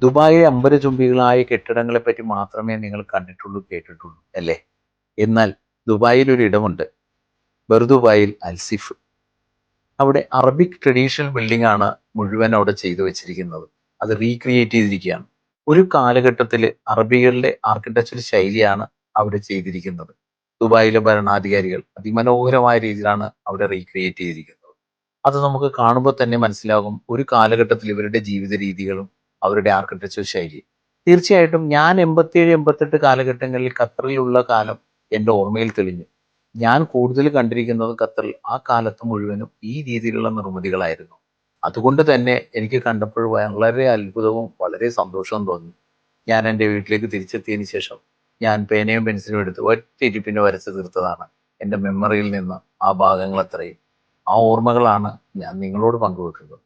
ദുബായിലെ അമ്പരചുംബികളായ കെട്ടിടങ്ങളെ പറ്റി മാത്രമേ നിങ്ങൾ കണ്ടിട്ടുള്ളൂ, കേട്ടിട്ടുള്ളൂ അല്ലേ? എന്നാൽ ദുബായിൽ ഒരു ഇടമുണ്ട്, ബർദുബായിൽ അൽസിഫ്. അവിടെ അറബിക് ട്രഡീഷണൽ ബിൽഡിംഗ് ആണ് മുഴുവൻ അവിടെ ചെയ്തു വെച്ചിരിക്കുന്നത്. അത് റീക്രിയേറ്റ് ചെയ്തിരിക്കുകയാണ്. ഒരു കാലഘട്ടത്തിൽ അറബികളുടെ ആർക്കിടെക്ചർ ശൈലിയാണ് അവിടെ ചെയ്തിരിക്കുന്നത്. ദുബായിലെ ഭരണാധികാരികൾ അതിമനോഹരമായ രീതിയിലാണ് അവിടെ റീക്രിയേറ്റ് ചെയ്തിരിക്കുന്നത്. അത് നമുക്ക് കാണുമ്പോൾ തന്നെ മനസ്സിലാകും ഒരു കാലഘട്ടത്തിൽ ഇവരുടെ ജീവിത രീതികളും അവരുടെ ആർക്കിടെക്ചർ ശൈലി. തീർച്ചയായിട്ടും ഞാൻ 87, 88 കാലഘട്ടങ്ങളിൽ ഖത്തറിലുള്ള കാലം എൻ്റെ ഓർമ്മയിൽ തെളിഞ്ഞു. ഞാൻ കൂടുതൽ കണ്ടിരിക്കുന്നത് ഖത്തറിൽ ആ കാലത്ത് മുഴുവനും ഈ രീതിയിലുള്ള നിർമ്മിതികളായിരുന്നു. അതുകൊണ്ട് തന്നെ എനിക്ക് കണ്ടപ്പോൾ വളരെ അത്ഭുതവും വളരെ സന്തോഷവും തോന്നി. ഞാൻ എൻ്റെ വീട്ടിലേക്ക് തിരിച്ചെത്തിയതിന് ശേഷം ഞാൻ പേനയും പെൻസിലും എടുത്ത് ഒറ്റ ഇരിപ്പിന് വരച്ച് തീർത്തതാണ് എൻ്റെ മെമ്മറിയിൽ നിന്ന് ആ ഭാഗങ്ങൾ അത്രയും. ആ ഓർമ്മകളാണ് ഞാൻ നിങ്ങളോട് പങ്കുവെക്കുന്നത്.